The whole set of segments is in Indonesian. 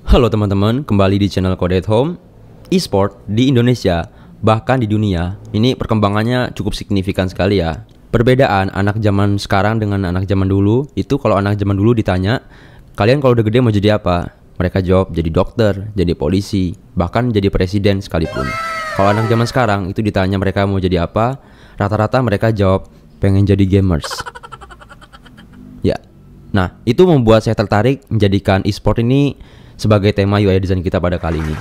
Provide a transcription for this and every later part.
Halo teman-teman, kembali di channel Code at Home. E-sport di Indonesia, bahkan di dunia, ini perkembangannya cukup signifikan sekali ya. Perbedaan anak zaman sekarang dengan anak zaman dulu, itu kalau anak zaman dulu ditanya, kalian kalau udah gede mau jadi apa? Mereka jawab jadi dokter, jadi polisi, bahkan jadi presiden sekalipun. Kalau anak zaman sekarang itu ditanya mereka mau jadi apa, rata-rata mereka jawab pengen jadi gamers. Ya, nah itu membuat saya tertarik menjadikan e-sport ini sebagai tema UI design kita pada kali ini.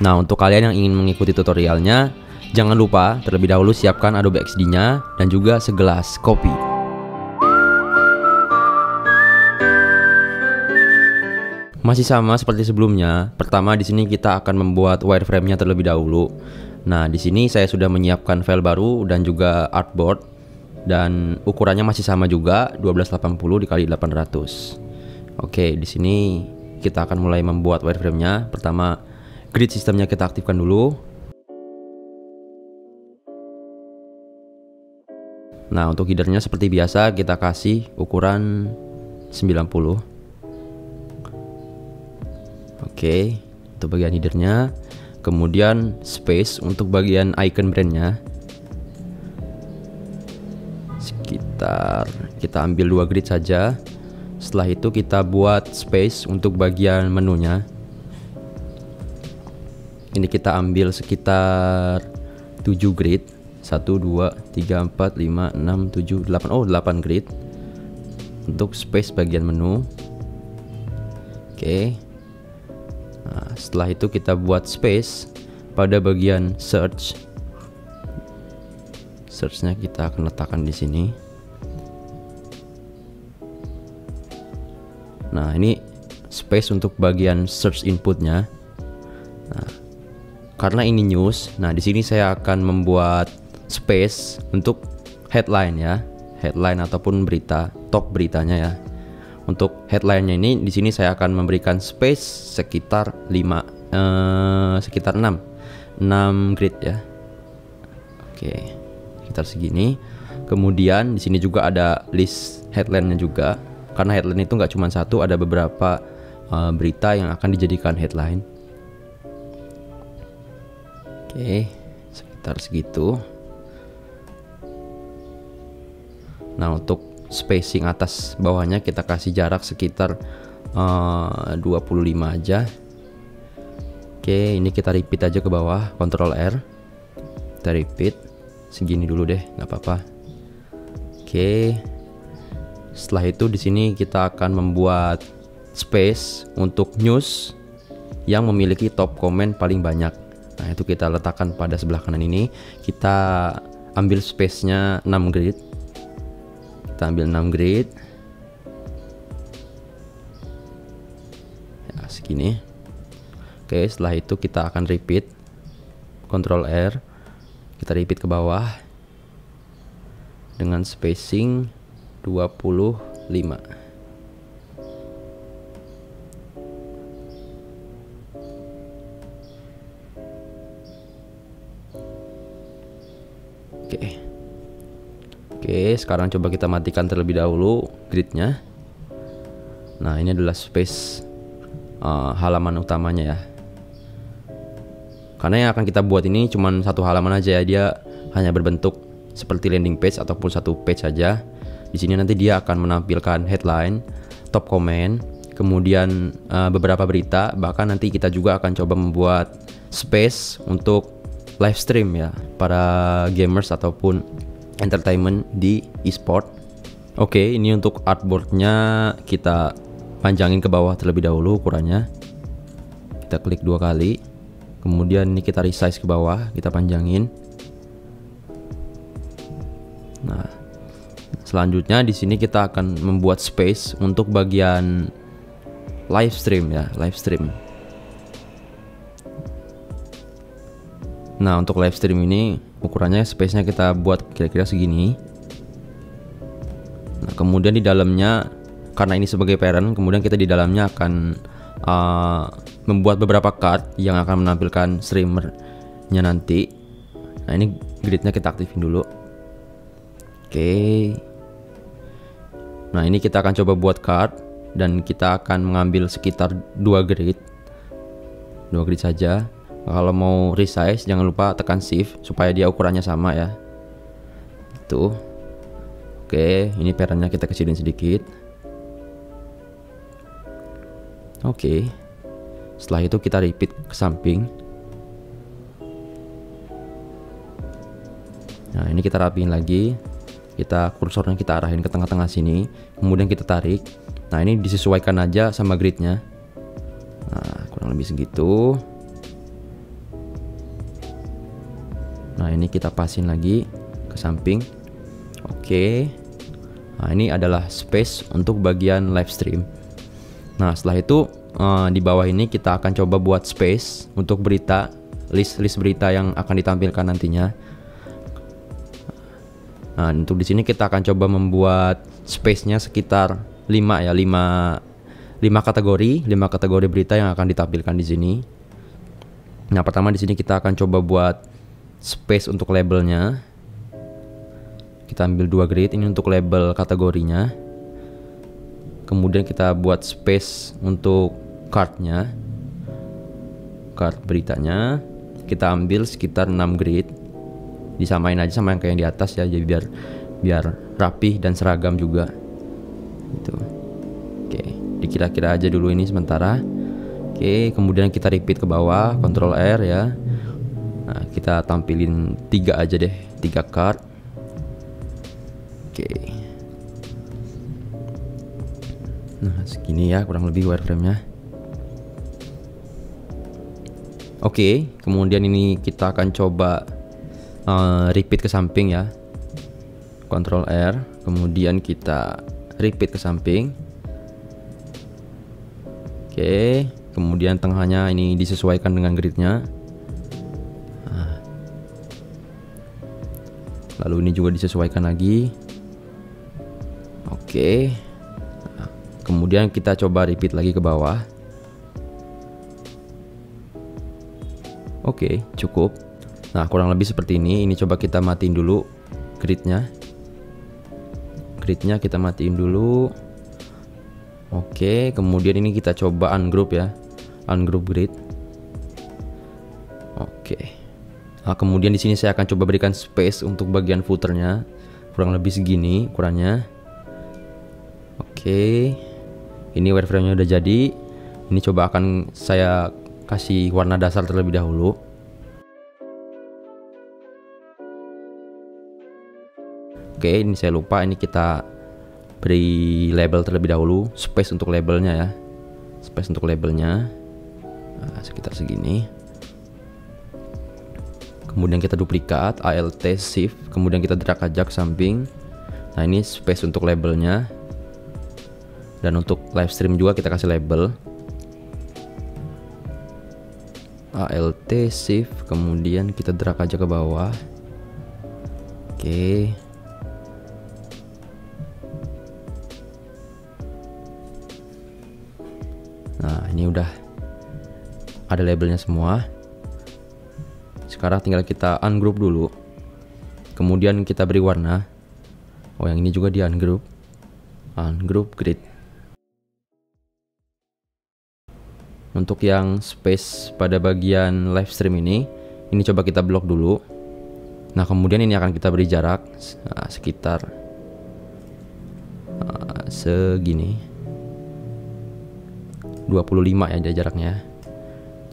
Nah, untuk kalian yang ingin mengikuti tutorialnya, jangan lupa terlebih dahulu siapkan Adobe XD-nya dan juga segelas kopi. Masih sama seperti sebelumnya. Pertama di sini kita akan membuat wireframe-nya terlebih dahulu. Nah, di sini saya sudah menyiapkan file baru dan juga artboard dan ukurannya masih sama juga 1280 x 800. Oke, di sini kita akan mulai membuat wireframe-nya. Pertama, grid sistemnya kita aktifkan dulu. Nah, untuk headernya seperti biasa kita kasih ukuran 90. Oke, untuk bagian headernya. Kemudian space untuk bagian icon brandnya. Sekitar kita ambil 2 grid saja. Setelah itu kita buat space untuk bagian menunya. Ini kita ambil sekitar 7 grid. 1, 2, 3, 4, 5, 6, 7, 8. Oh, 8 grid untuk space bagian menu. Oke. Nah, setelah itu kita buat space pada bagian search. Searchnya kita akan letakkan di sini. Nah, ini space untuk bagian search inputnya. Nah, karena ini news, nah di sini saya akan membuat space untuk headline ya, headline ataupun berita, top beritanya ya. Untuk headline-nya ini di sini saya akan memberikan space sekitar 6 grid ya. Oke, sekitar segini. Kemudian di sini juga ada list headline-nya juga. Karena headline itu nggak cuma satu, ada beberapa berita yang akan dijadikan headline. Oke, sekitar segitu. Nah, untuk spacing atas bawahnya kita kasih jarak sekitar 25 aja. Oke, ini kita repeat aja ke bawah, Ctrl R. Kita repeat segini dulu deh, nggak apa-apa. Oke. Setelah itu di sini kita akan membuat space untuk news yang memiliki top komen paling banyak. Nah, itu kita letakkan pada sebelah kanan ini. Kita ambil space-nya 6 grid. Kita ambil 6 grid. Ya, segini. Oke, setelah itu kita akan repeat. Ctrl R. Kita repeat ke bawah dengan spacing 25. Oke, sekarang coba kita matikan terlebih dahulu gridnya. Nah, ini adalah space halaman utamanya ya. Karena yang akan kita buat ini cuma satu halaman aja ya, dia hanya berbentuk seperti landing page ataupun satu page saja. Di sini nanti dia akan menampilkan headline, top comment, kemudian beberapa berita, bahkan nanti kita juga akan coba membuat space untuk live stream ya, para gamers ataupun entertainment di e-sport. Oke, ini untuk artboardnya kita panjangin ke bawah terlebih dahulu ukurannya. Kita klik 2 kali, kemudian ini kita resize ke bawah, kita panjangin. Nah, selanjutnya di sini kita akan membuat space untuk bagian live stream ya, live stream. Nah, untuk live stream ini ukurannya space-nya kita buat kira-kira segini. Nah, kemudian di dalamnya, karena ini sebagai parent, kemudian kita di dalamnya akan membuat beberapa card yang akan menampilkan streamernya nanti. Nah, ini gridnya kita aktifin dulu. Oke. Nah, ini kita akan coba buat card. dan kita akan mengambil sekitar 2 grid saja. Kalau mau resize jangan lupa tekan shift supaya dia ukurannya sama ya. Tuh. Oke, ini perannya kita kecilin sedikit. Oke. Setelah itu kita repeat ke samping. Nah, ini kita rapiin lagi. Kita kursornya kita arahin ke tengah-tengah sini, kemudian kita tarik. Nah, ini disesuaikan aja sama gridnya. Nah, kurang lebih segitu. Nah, ini kita pasin lagi ke samping. Oke. Nah, ini adalah space untuk bagian live stream. Nah, setelah itu di bawah ini kita akan coba buat space untuk berita, list berita yang akan ditampilkan nantinya. Nah, untuk di sini kita akan coba membuat space-nya sekitar 5 ya, 5 kategori berita yang akan ditampilkan di sini. Nah, pertama di sini kita akan coba buat space untuk labelnya. Kita ambil 2 grid ini untuk label kategorinya. Kemudian kita buat space untuk cardnya, card beritanya. Kita ambil sekitar 6 grid. Disamain aja sama yang kayak yang di atas ya, jadi biar rapih dan seragam juga. Gitu. Oke, dikira-kira aja dulu ini sementara. Oke, kemudian kita repeat ke bawah, Ctrl R ya. Nah, kita tampilin 3 aja deh, 3 card. Oke. Nah, segini ya kurang lebih wireframe-nya. Oke, kemudian ini kita akan coba repeat ke samping ya. Ctrl R, kemudian kita repeat ke samping. Oke, kemudian tengahnya ini disesuaikan dengan gridnya. Nah, lalu ini juga disesuaikan lagi. Oke. Nah, kemudian kita coba repeat lagi ke bawah. Oke, cukup. Nah, kurang lebih seperti ini. Ini coba kita matiin dulu gridnya. Gridnya kita matiin dulu. Oke, kemudian ini kita coba ungroup ya. Ungroup grid. Oke. Nah, kemudian di sini saya akan coba berikan space untuk bagian footernya. Kurang lebih segini ukurannya. Oke. Ini wireframe-nya udah jadi. Ini coba akan saya kasih warna dasar terlebih dahulu. Oke, ini saya lupa, ini kita beri label terlebih dahulu, space untuk labelnya ya. Space untuk labelnya. Nah, sekitar segini. Kemudian kita duplikat, Alt Shift, kemudian kita drag aja ke samping. Nah, ini space untuk labelnya. Dan untuk live stream juga kita kasih label. Alt Shift, kemudian kita drag aja ke bawah. Oke. Nah, ini udah ada labelnya semua. Sekarang tinggal kita ungroup dulu. Kemudian kita beri warna. Oh, yang ini juga di ungroup. Ungroup grid. Untuk yang space pada bagian live stream ini coba kita blok dulu. Nah, kemudian ini akan kita beri jarak sekitar segini. 25 ya jaraknya.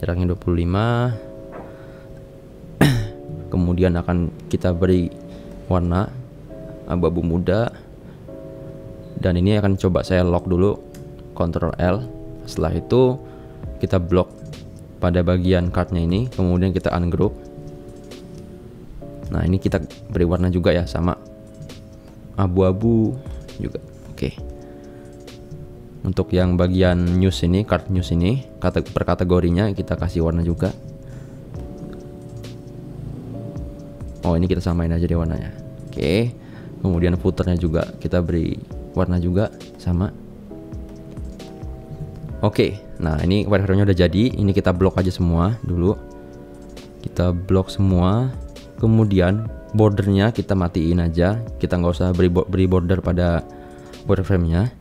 Jaraknya 25. Kemudian akan kita beri warna abu-abu muda. Dan ini akan coba saya lock dulu, Ctrl L. Setelah itu kita blok pada bagian cardnya ini, kemudian kita ungroup. Nah, ini kita beri warna juga ya, sama abu-abu juga. Oke. Untuk yang bagian news ini, card news ini, per kategorinya kita kasih warna juga. Oh, ini kita samain aja deh warnanya. Oke. Kemudian footernya juga kita beri warna juga sama. Oke. Nah, ini wireframe-nya udah jadi. Ini kita blok aja semua dulu. Kita blok semua. Kemudian bordernya kita matiin aja. Kita nggak usah beri border pada wireframe-nya.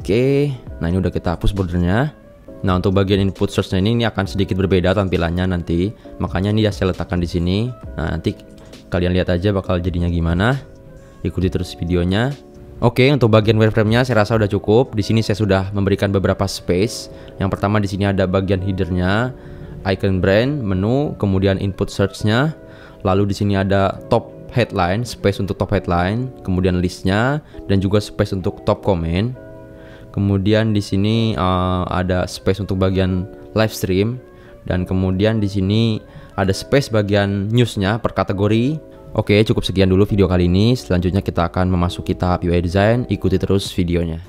Oke, nah ini udah kita hapus bordernya. Nah untuk bagian input source-nya ini akan sedikit berbeda tampilannya nanti, makanya ini ya saya letakkan di sini. Nah nanti kalian lihat aja bakal jadinya gimana. Ikuti terus videonya. Oke, untuk bagian wireframe-nya saya rasa udah cukup. Di sini saya sudah memberikan beberapa space. Yang pertama di sini ada bagian header-nya, icon brand, menu, kemudian input search-nya. Lalu di sini ada top headline, space untuk top headline, kemudian list-nya dan juga space untuk top comment. Kemudian di sini ada space untuk bagian live stream dan kemudian di sini ada space bagian newsnya per kategori. Oke, cukup sekian dulu video kali ini. Selanjutnya kita akan memasuki tahap UI design. Ikuti terus videonya.